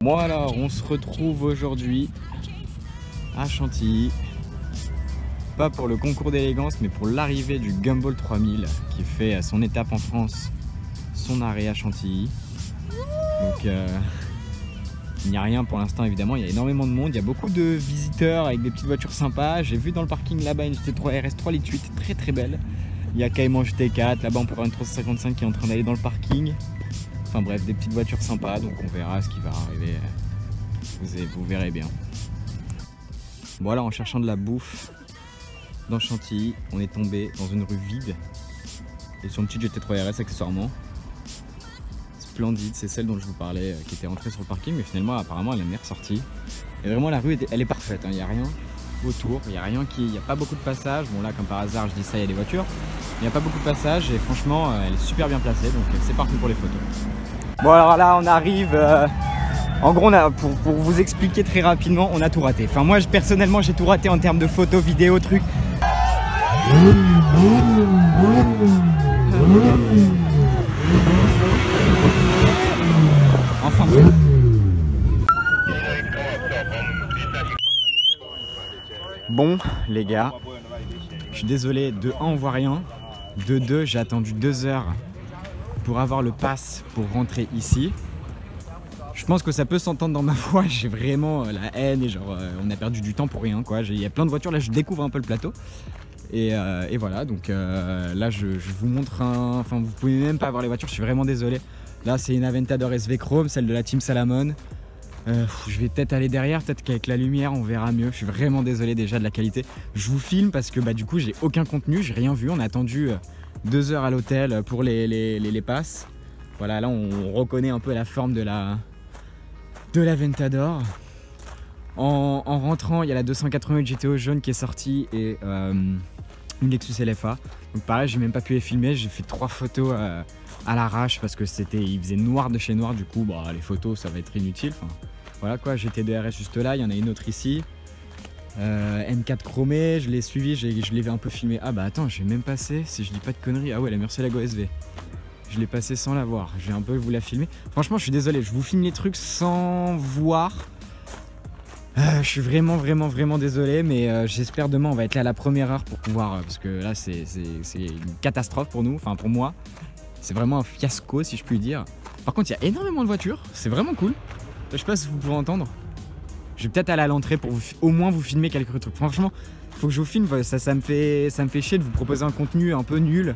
Bon alors, on se retrouve aujourd'hui à Chantilly. Pas pour le concours d'élégance, mais pour l'arrivée du Gumball 3000 qui fait à son étape en France son arrêt à Chantilly. Donc il n'y a rien pour l'instant évidemment, il y a énormément de monde, il y a beaucoup de visiteurs avec des petites voitures sympas. J'ai vu dans le parking là-bas une GT3 RS3 Litre 8 très très belle. Il y a Cayman GT4, là-bas on peut voir une 355 qui est en train d'aller dans le parking. Enfin bref, des petites voitures sympas, donc on verra ce qui va arriver. Vous verrez bien. Voilà, en cherchant de la bouffe dans Chantilly, on est tombé dans une rue vide et sur une petite GT3 RS accessoirement. Splendide, c'est celle dont je vous parlais qui était entrée sur le parking, mais finalement apparemment elle est ressortie. Et vraiment la rue elle est parfaite, hein. Il n'y a rien autour, il n'y a rien il n'y a pas beaucoup de passages. Bon là comme par hasard je dis ça, il y a des voitures, il n'y a pas beaucoup de passages et franchement elle est super bien placée, donc c'est parti pour les photos. Bon alors là on arrive, en gros pour vous expliquer très rapidement, on a tout raté. Enfin moi personnellement j'ai tout raté en termes de photos, vidéos, trucs. Enfin bref. Bon les gars, je suis désolé, de 1 on voit rien, de 2 j'ai attendu 2 heures pour avoir le pass pour rentrer ici. Je pense que ça peut s'entendre dans ma voix, j'ai vraiment la haine et genre on a perdu du temps pour rien quoi. Il y a plein de voitures, là je découvre un peu le plateau. Et voilà, donc là je vous montre enfin vous pouvez même pas voir les voitures, je suis vraiment désolé. Là c'est une Aventador SV Chrome, celle de la Team Salamon. Je vais peut-être aller derrière, peut-être qu'avec la lumière on verra mieux. Je suis vraiment désolé déjà de la qualité. Je vous filme parce que du coup j'ai aucun contenu, j'ai rien vu. On a attendu 2 heures à l'hôtel pour les passes. Voilà, là on reconnaît un peu la forme de l'Aventador. En rentrant, il y a la 288 GTO jaune qui est sortie et une Lexus LFA. Donc pareil, j'ai même pas pu les filmer. J'ai fait 3 photos à l'arrache parce que il faisait noir de chez noir. Du coup, les photos, ça va être inutile. Enfin, voilà quoi, GT2 RS juste là. Il y en a une autre ici. M4 chromé, je l'ai suivi, je l'ai un peu filmé. Ah bah attends, j'ai même passé, si je dis pas de conneries. Ah ouais, la Murcielago SV. Je l'ai passé sans la voir. J'ai un peu voulu la filmer. Franchement, je suis désolé. Je vous filme les trucs sans voir. Je suis vraiment désolé, mais j'espère demain on va être là à la première heure pour pouvoir, parce que là c'est une catastrophe pour nous, enfin pour moi. C'est vraiment un fiasco si je puis dire. Par contre il y a énormément de voitures, c'est vraiment cool. Je sais pas si vous pouvez entendre. Je vais peut-être aller à l'entrée pour au moins vous filmer quelques trucs. Franchement, il faut que je vous filme, ça me fait chier de vous proposer un contenu un peu nul.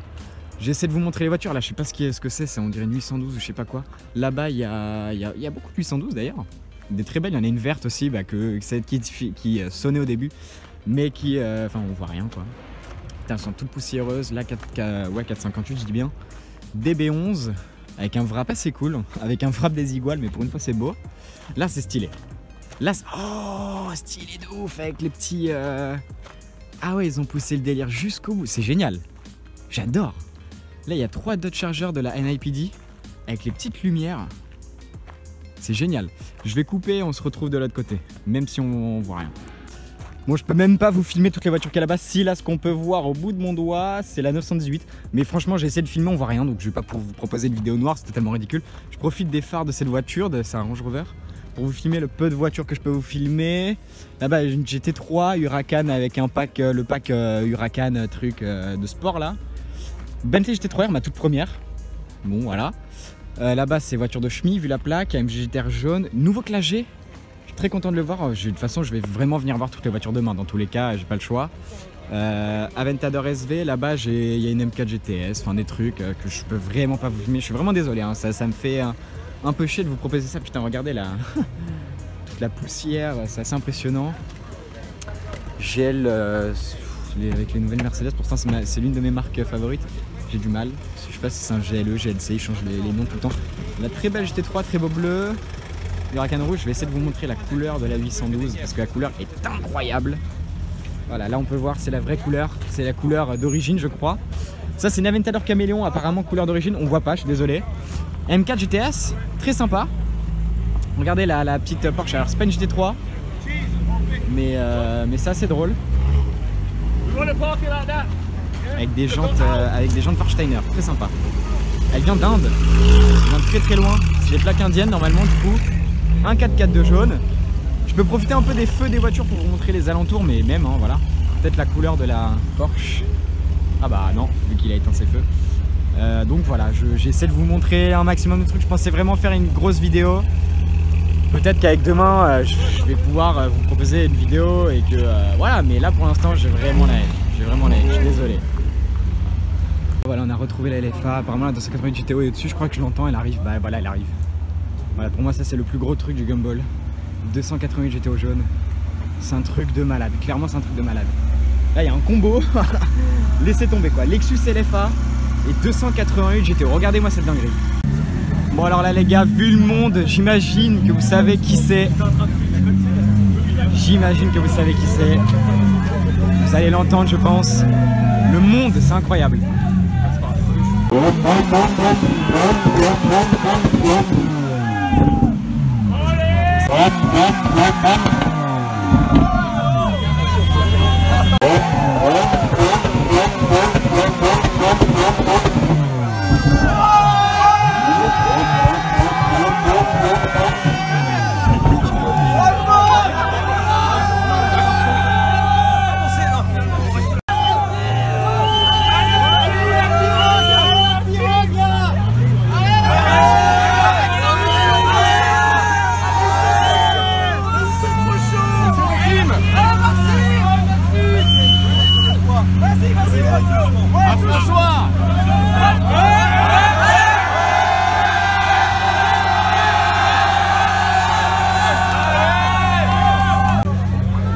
J'essaie de vous montrer les voitures, là je sais pas ce que c'est, on dirait une 812 ou je sais pas quoi. Là-bas il y a beaucoup de 812 d'ailleurs. Des très belles, il y en a une verte aussi celle qui sonnait au début mais qui enfin on voit rien quoi. Putain, elles sont toutes poussiéreuses. Là 458 je dis bien, DB11 avec un wrap assez cool, avec un wrap des iguales, mais pour une fois c'est beau. Là c'est stylé, là oh stylé de ouf avec les petits ah ouais ils ont poussé le délire jusqu'au bout, c'est génial, j'adore. Là il y a 3 Dodge Charger de la NIPD avec les petites lumières. C'est génial. Je vais couper, on se retrouve de l'autre côté, même si on voit rien. Bon, je peux même pas vous filmer toutes les voitures qu'il y a là-bas. Si, là, ce qu'on peut voir au bout de mon doigt, c'est la 918. Mais franchement, j'ai essayé de filmer, on voit rien, donc je vais pas pour vous proposer une vidéo noire, c'est totalement ridicule. Je profite des phares de cette voiture, c'est un Range Rover, pour vous filmer le peu de voitures que je peux vous filmer. Là-bas, j'ai une GT3 Huracan avec un pack, le pack Huracan truc de sport là. Bentley GT3R, ma toute première. Bon, voilà. Là-bas c'est voiture de chemise vu la plaque, AMG GTR jaune, nouveau clagé, je suis très content de le voir. De toute façon je vais vraiment venir voir toutes les voitures demain, dans tous les cas j'ai pas le choix. Aventador SV, là-bas il y a une M4 GTS, enfin des trucs que je peux vraiment pas vous filmer, je suis vraiment désolé, hein. Ça me fait un peu chier de vous proposer ça. Putain regardez là, toute la poussière, c'est assez impressionnant. GL avec les nouvelles Mercedes, pourtant c'est l'une de mes marques favorites. J'ai du mal, je sais pas si c'est un GLE, GLC, ils changent les noms tout le temps. La très belle GT3, très beau bleu. Huracan rouge, je vais essayer de vous montrer la couleur de la 812 parce que la couleur est incroyable. Voilà, là on peut voir, c'est la vraie couleur, c'est la couleur d'origine je crois. Ça c'est une Aventador Caméléon, apparemment couleur d'origine, on voit pas, je suis désolé. M4 GTS, très sympa. Regardez la petite Porsche, alors c'est pas une GT3, mais c'est assez drôle. avec des jantes Farsteiner, très sympa. Elle vient d'Inde, elle vient de très très loin, c'est les plaques indiennes normalement du coup. Un 4x4 de jaune. Je peux profiter un peu des feux des voitures pour vous montrer les alentours, mais même, hein, voilà. Peut-être la couleur de la Porsche. Ah bah non, vu qu'il a éteint ses feux. Donc voilà, j'essaie de vous montrer un maximum de trucs. Je pensais vraiment faire une grosse vidéo. Peut-être qu'avec demain, je vais pouvoir vous proposer une vidéo et que voilà, mais là pour l'instant, j'ai vraiment la haine. Je suis désolé. Voilà, on a retrouvé la LFA. Apparemment, la 288 GTO est au-dessus. Je crois que je l'entends, elle arrive. Bah voilà, elle arrive. Voilà, pour moi, ça c'est le plus gros truc du Gumball. 288 GTO jaune. C'est un truc de malade. Clairement, c'est un truc de malade. Là, il y a un combo. Laissez tomber quoi. Lexus LFA et 288 GTO. Regardez-moi cette dinguerie. Bon alors là les gars, vu le monde, j'imagine que vous savez qui c'est. J'imagine que vous savez qui c'est. Vous allez l'entendre je pense. Le monde, c'est incroyable.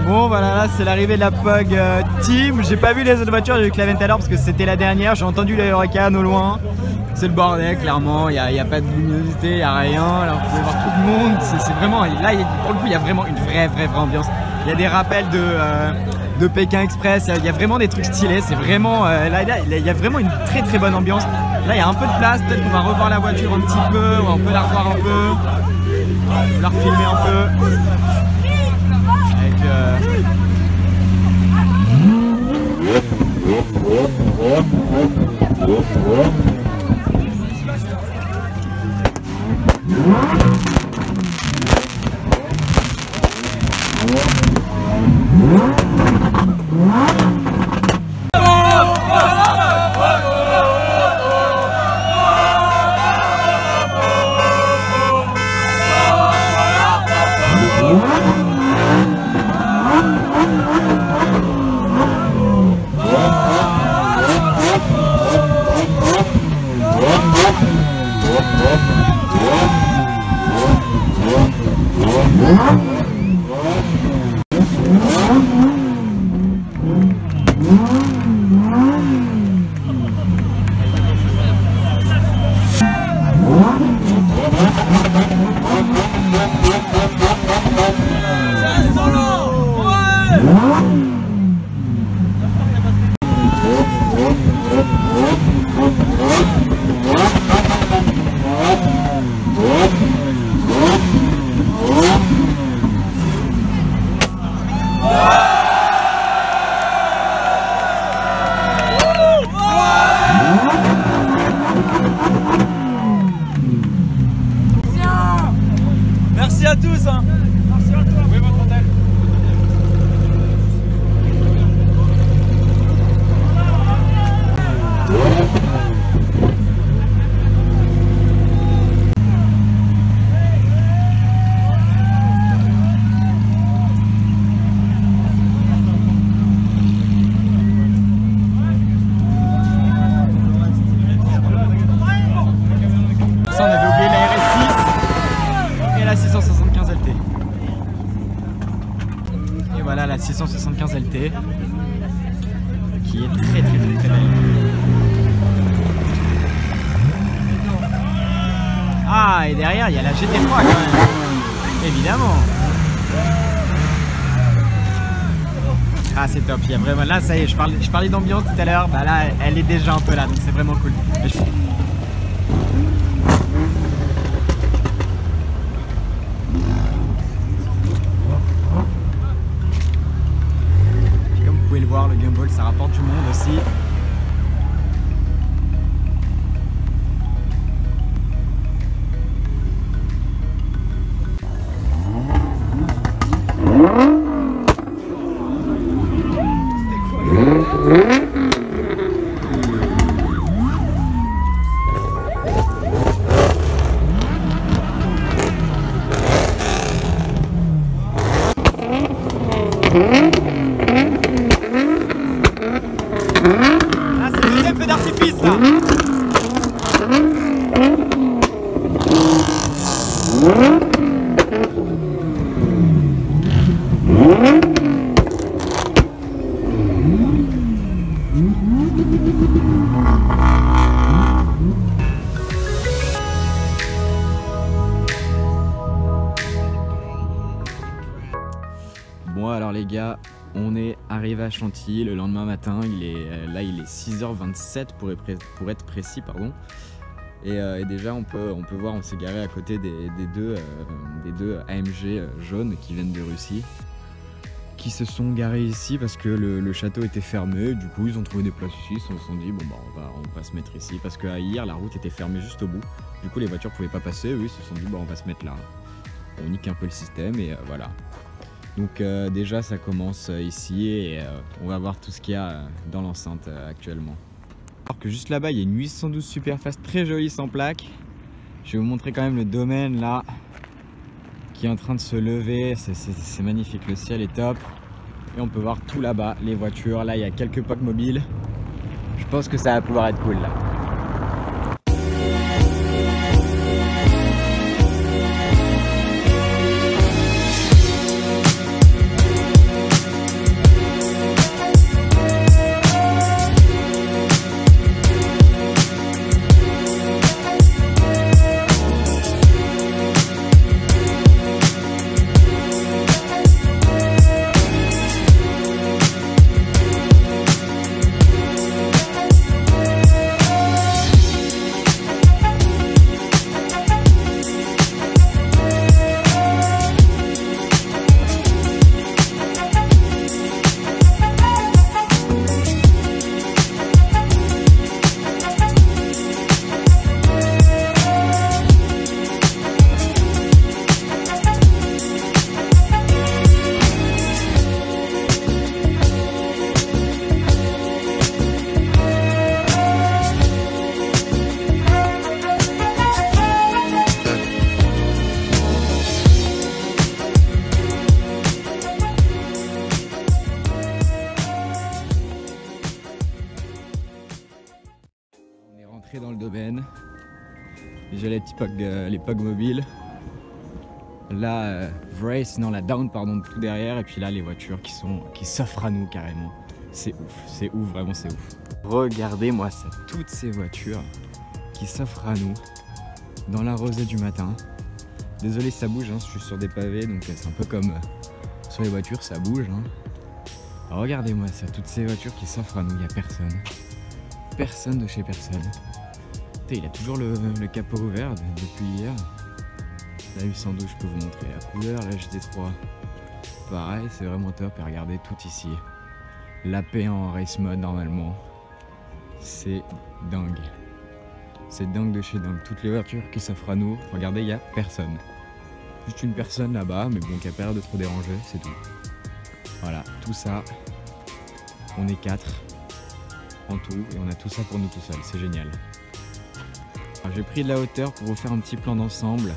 Bon voilà, là c'est l'arrivée de la Pog Team. J'ai pas vu les autres voitures, j'ai vu que la Vente à l'heure parce que c'était la dernière. J'ai entendu les Huracan au loin. C'est le bordel clairement, il n'y a pas de luminosité, il n'y a rien. Là vous pouvez voir tout le monde. C'est vraiment, là pour le coup il y a vraiment une vraie ambiance. Il y a des rappels de Pékin Express, il y a vraiment des trucs stylés. C'est vraiment, là il y a vraiment une très bonne ambiance. Là il y a un peu de place, peut-être qu'on va revoir la voiture un petit peu, on peut la revoir un peu. On peut la refilmer un peu. Merci à tous hein. Merci à toi. Oui, votre hôtel. Ça, on avait oublié la RS6 et la 675 LT. Et voilà la 675 LT qui est très belle. Ah, et derrière il y a la GT3 quand même, évidemment. Ah c'est top, il y a vraiment, là ça y est, je parlais d'ambiance tout à l'heure, bah là elle est déjà un peu là, donc c'est vraiment cool. Comme vous pouvez le voir, le Gumball ça rapporte du monde aussi. piste là. Bon alors les gars, on est arrivé à Chantilly le lendemain matin, il est 6h27 pour être précis, pardon. Et déjà on peut voir, on s'est garé à côté des deux AMG jaunes qui viennent de Russie, qui se sont garés ici parce que le château était fermé. Du coup ils ont trouvé des places ici, ils se sont dit bon bah on va se mettre ici parce que hier la route était fermée juste au bout. Du coup les voitures pouvaient pas passer, eux ils se sont dit bon on va se mettre là. On nique un peu le système et voilà. Donc déjà ça commence ici et on va voir tout ce qu'il y a dans l'enceinte actuellement. Alors que juste là-bas il y a une 812 Superfast très jolie sans plaque. Je vais vous montrer quand même le domaine là qui est en train de se lever, c'est magnifique, le ciel est top. Et on peut voir tout là-bas, les voitures, là il y a quelques POC mobiles. Je pense que ça va pouvoir être cool là. Dans le domaine, déjà les POG mobiles, là Vrace, non la Down pardon, tout derrière, et puis là les voitures qui s'offrent à nous carrément. C'est ouf, vraiment c'est ouf. Regardez-moi ça, toutes ces voitures qui s'offrent à nous dans la rosée du matin. Désolé ça bouge, hein, je suis sur des pavés donc c'est un peu comme sur les voitures, ça bouge. Hein. Regardez-moi ça, toutes ces voitures qui s'offrent à nous, il n'y a personne. Personne de chez personne. Il a toujours le capot ouvert depuis hier. La 812, je peux vous montrer la couleur. La GT3, pareil, c'est vraiment top. Et regardez tout ici. L'AP en race mode normalement. C'est dingue. C'est dingue de chez dingue. Toutes les voitures qui s'offrent à nous. Regardez, il n'y a personne. Juste une personne là-bas, mais bon, qui a pas l'air de trop déranger, c'est tout. Voilà, tout ça. On est 4 en tout et on a tout ça pour nous tout seuls. C'est génial. J'ai pris de la hauteur pour vous faire un petit plan d'ensemble.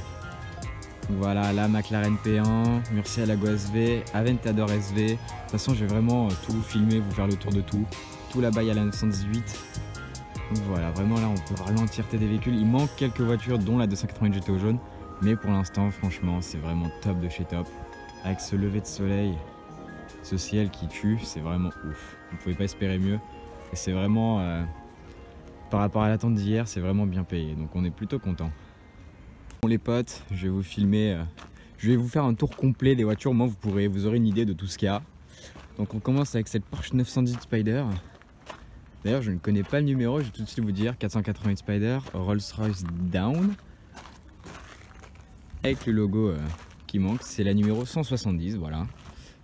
Voilà, là McLaren P1, Murcia Lago SV, Aventador SV. De toute façon, je vais vraiment tout vous filmer, vous faire le tour de tout. Tout là-bas, il y a la 918. Donc voilà, vraiment là, on peut voir l'entièreté des véhicules. Il manque quelques voitures, dont la 280 GTO jaune. Mais pour l'instant, franchement, c'est vraiment top de chez top. Avec ce lever de soleil, ce ciel qui tue, c'est vraiment ouf. Vous ne pouvez pas espérer mieux. Et c'est vraiment... par rapport à l'attente d'hier, c'est vraiment bien payé, donc on est plutôt content. Bon les potes, je vais vous filmer, je vais vous faire un tour complet des voitures, moi vous aurez une idée de tout ce qu'il y a. Donc on commence avec cette Porsche 918 Spider. D'ailleurs je ne connais pas le numéro, je vais tout de suite vous dire, 488 Spider, Rolls-Royce Down. Avec le logo qui manque, c'est la numéro 170, voilà.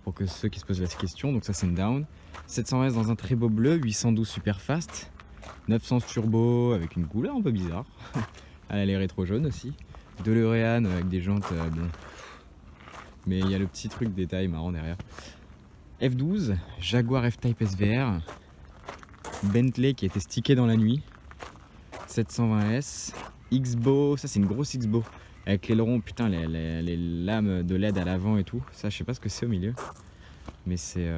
Pour que ceux qui se posent la question, donc ça c'est une Down. 700S dans un très beau bleu, 812 Superfast. 900 turbo avec une couleur un peu bizarre. Elle est rétro jaune aussi. DeLorean avec des jantes bon. Mais il y a le petit truc détail marrant derrière. F12, Jaguar F-Type SVR. Bentley qui a été stické dans la nuit. 720S. Xbo, ça c'est une grosse Xbo. Avec l'aileron, putain, les lames de LED à l'avant et tout. Ça je sais pas ce que c'est au milieu. Mais c'est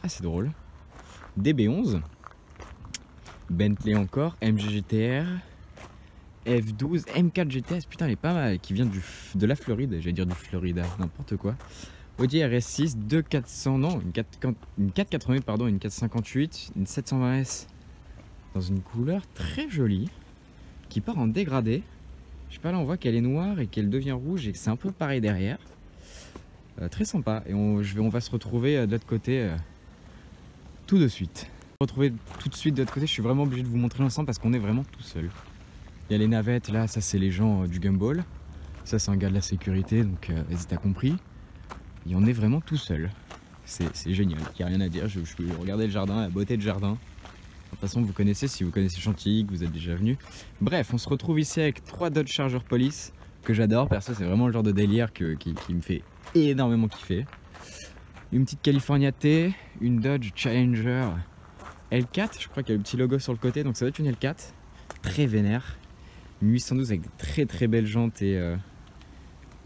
assez drôle. DB11. Bentley encore, MG GTR, F12, M4 GTS, putain elle est pas mal, qui vient de la Floride, j'allais dire du Florida, n'importe quoi. Audi RS6, 2400, non, une 488, pardon, une 458, une 720S dans une couleur très jolie, qui part en dégradé. Je sais pas, là on voit qu'elle est noire et qu'elle devient rouge et que c'est un peu pareil derrière. Très sympa, et on va se retrouver de l'autre côté tout de suite. Retrouver tout de suite de l'autre côté, je suis vraiment obligé de vous montrer l'ensemble parce qu'on est vraiment tout seul. Il y a les navettes, là, ça c'est les gens du Gumball. Ça c'est un gars de la sécurité, donc vas-y t'as compris. Et on est vraiment tout seul. C'est génial, il n'y a rien à dire. Je peux regarder le jardin, la beauté du jardin. De toute façon vous connaissez, si vous connaissez Chantilly, que vous êtes déjà venu. Bref, on se retrouve ici avec 3 Dodge Charger Police que j'adore. Perso c'est vraiment le genre de délire qui me fait énormément kiffer. Une petite California T, une Dodge Challenger L4, je crois qu'il y a le petit logo sur le côté, donc ça doit être une L4. Très vénère. Une 812 avec de très belles jantes et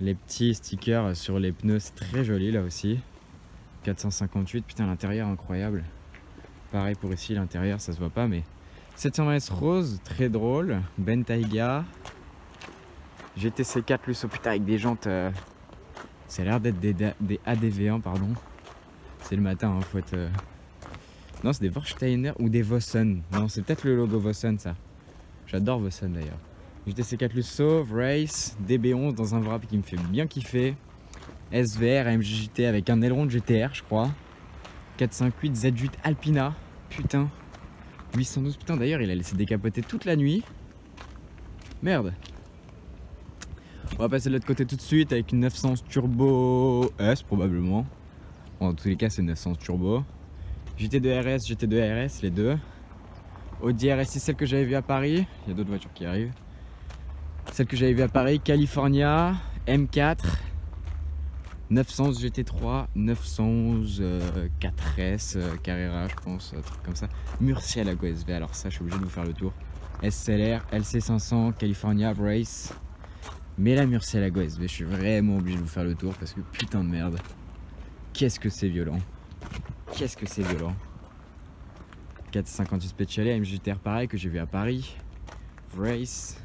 les petits stickers sur les pneus, c'est très joli là aussi. 458, putain l'intérieur incroyable. Pareil pour ici, l'intérieur ça se voit pas mais 720S rose, très drôle. Bentayga GTC 4 Lusso, putain avec des jantes ça a l'air d'être des ADV1 pardon. C'est le matin hein, faut être non c'est des Warsteiner ou des Vossen. Non c'est peut-être le logo Vossen ça. J'adore Vossen d'ailleurs. GTC 4 Lusso, Race, DB11 dans un wrap qui me fait bien kiffer. SVR, MGJT avec un aileron de GTR je crois. 458 Z8 Alpina, putain. 812, putain d'ailleurs il a laissé décapoter toute la nuit. Merde. On va passer de l'autre côté tout de suite avec une 911 Turbo S probablement. Bon, dans tous les cas c'est une 911 Turbo. GT2 RS, GT2 RS les deux. Audi RS6, celle que j'avais vue à Paris. Il y a d'autres voitures qui arrivent. Celle que j'avais vue à Paris, California, M4, 911 GT3, 911 4S, Carrera je pense, un truc comme ça. Murcielago SV, alors ça je suis obligé de vous faire le tour. SLR, LC500, California, Race. Mais la Murcielago SV, je suis vraiment obligé de vous faire le tour parce que putain de merde. Qu'est-ce que c'est violent. Qu'est-ce que c'est violent. 458 Speciale, MGTR pareil que j'ai vu à Paris. Race.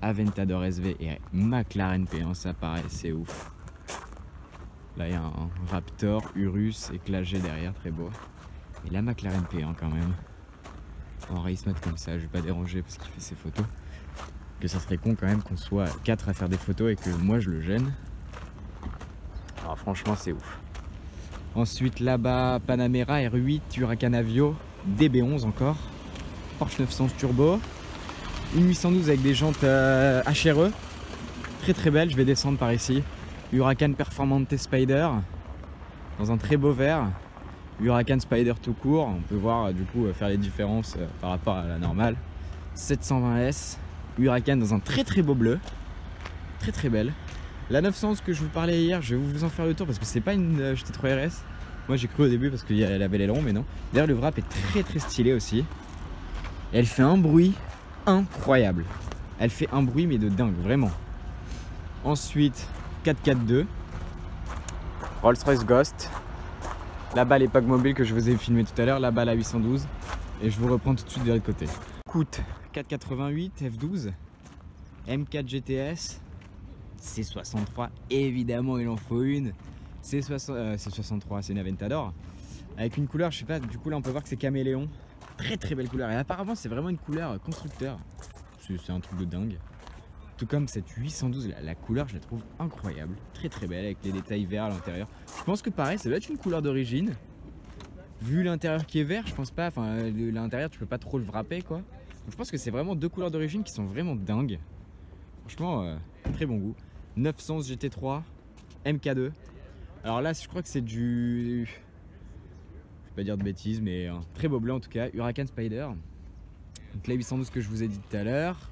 Aventador SV et McLaren P1, ça pareil, c'est ouf. Là il y a un Raptor, Urus et Clagé derrière, très beau. Et la McLaren P1 quand même. En race mode comme ça, je vais pas déranger parce qu'il fait ses photos. Que ça serait con quand même qu'on soit 4 à faire des photos et que moi je le gêne. Alors franchement c'est ouf. Ensuite là-bas, Panamera R8, Huracan Avio, DB11 encore. Porsche 911 Turbo. Une 812 avec des jantes HRE, très belle, je vais descendre par ici. Huracan Performante Spider, dans un très beau vert. Huracan Spider tout court, on peut voir du coup faire les différences par rapport à la normale. 720S, Huracan dans un très beau bleu, très belle. La 911 que je vous parlais hier, je vais vous en faire le tour parce que c'est pas une GT3 RS. Moi j'ai cru au début parce qu'elle avait l'aileron mais non. D'ailleurs le wrap est très stylé aussi. Et elle fait un bruit incroyable. Elle fait un bruit mais de dingue, vraiment. Ensuite, 442. Rolls-Royce Ghost. Là-bas les packs mobiles que je vous ai filmé tout à l'heure, là-bas la 812. Et je vous reprends tout de suite de l'autre côté. Écoute, 488 F12. M4 GTS. C63, évidemment il en faut une. C63, c'est une Aventador. Avec une couleur, je sais pas, du coup là on peut voir que c'est caméléon. Très belle couleur et apparemment c'est vraiment une couleur constructeur. C'est un truc de dingue. Tout comme cette 812, la couleur je la trouve incroyable. Très belle avec les détails verts à l'intérieur. Je pense que pareil ça doit être une couleur d'origine. Vu l'intérieur qui est vert, je pense pas, enfin l'intérieur tu peux pas trop le wrapper quoi. Donc, je pense que c'est vraiment deux couleurs d'origine qui sont vraiment dingues. Franchement, très bon goût. 911 GT3, MK2. Alors là je crois que c'est du... pas dire de bêtises mais un très beau blanc en tout cas, Huracan Spider. Donc la 812 que je vous ai dit tout à l'heure,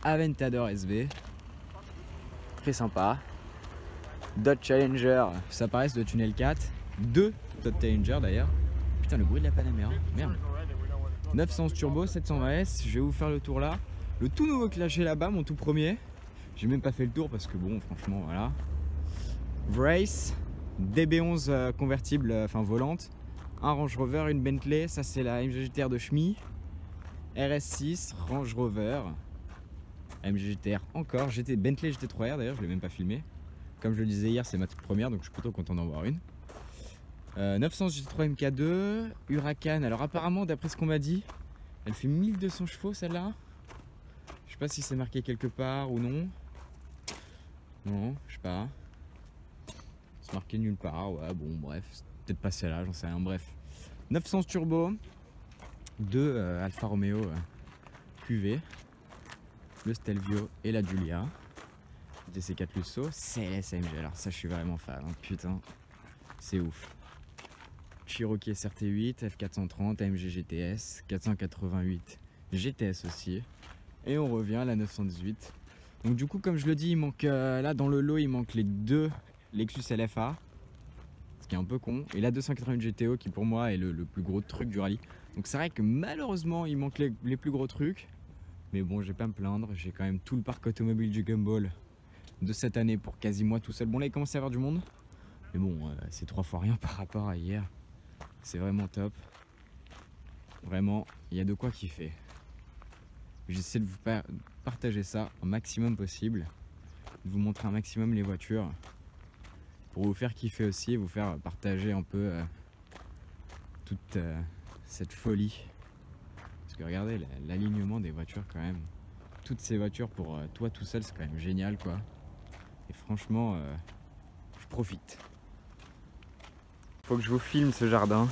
Aventador SV, très sympa. Dodge Challenger, ça paraît ça doit être une L4, deux Dodge Challenger d'ailleurs. Putain le bruit de la Panamera, merde. 911 Turbo, 720S, je vais vous faire le tour là. Le tout nouveau Clagé là-bas, mon tout premier. J'ai même pas fait le tour parce que bon franchement voilà. Race, DB11 convertible, enfin volante. Un Range Rover, une Bentley, ça c'est la MG GTR de Chemy. RS6, Range Rover, AMG GTR encore, Bentley GT3R d'ailleurs, je l'ai même pas filmé. Comme je le disais hier, c'est ma toute première, donc je suis plutôt content d'en voir une. 900 GT3 MK2, Huracan, alors apparemment d'après ce qu'on m'a dit, elle fait 1200 chevaux celle-là. Je sais pas si c'est marqué quelque part ou non. Non, je sais pas. C'est marqué nulle part, ouais bon bref, c'est peut-être pas celle-là, j'en sais rien, bref. 900 turbo, 2 Alfa Romeo QV, le Stelvio et la Giulia, DC4 Lusso, CLS AMG, alors ça je suis vraiment fan, hein. Putain, c'est ouf. Cherokee SRT8, F430, AMG GTS, 488 GTS aussi, et on revient à la 918. Donc du coup comme je le dis, il manque là dans le lot il manque les 2 Lexus LFA, ce qui est un peu con, et la 288 GTO qui pour moi est le plus gros truc du rallye. Donc c'est vrai que malheureusement il manque les plus gros trucs, mais bon je vais pas me plaindre, j'ai quand même tout le parc automobile du Gumball de cette année pour quasi moi tout seul. Bon là il commence à y avoir du monde, mais bon c'est 3 fois rien par rapport à hier, c'est vraiment top, vraiment il y a de quoi kiffer. J'essaie de vous partager ça au maximum possible, de vous montrer un maximum les voitures, pour vous faire kiffer aussi, vous faire partager un peu toute cette folie. Parce que regardez l'alignement des voitures quand même. Toutes ces voitures pour toi tout seul, c'est quand même génial quoi. Et franchement, je profite. Faut que je vous filme ce jardin.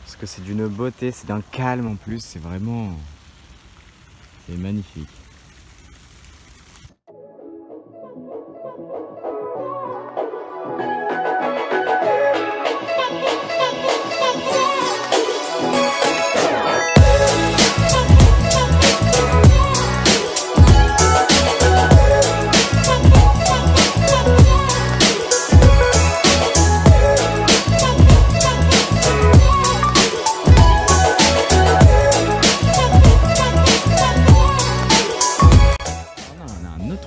Parce que c'est d'une beauté, c'est d'un calme en plus, c'est vraiment... C'est magnifique.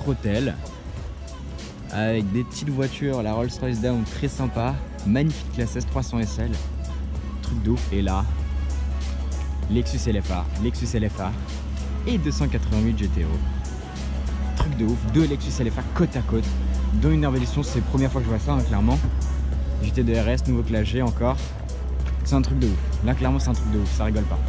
Hôtel avec des petites voitures, la Rolls-Royce Dawn très sympa, magnifique classe S300 SL, truc de ouf. Et là Lexus LFA et 288 GTO, truc de ouf. 2 Lexus LFA côte à côte, dont une révolution, c'est la première fois que je vois ça hein, clairement. GT de RS, nouveau classe G encore, c'est un truc de ouf. Là clairement c'est un truc de ouf, ça rigole pas.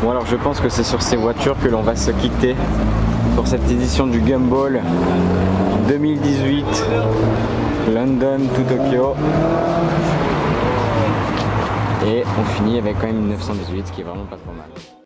Bon alors je pense que c'est sur ces voitures que l'on va se quitter pour cette édition du Gumball 2018 London to Tokyo. Et on finit avec quand même une 918, ce qui est vraiment pas trop mal.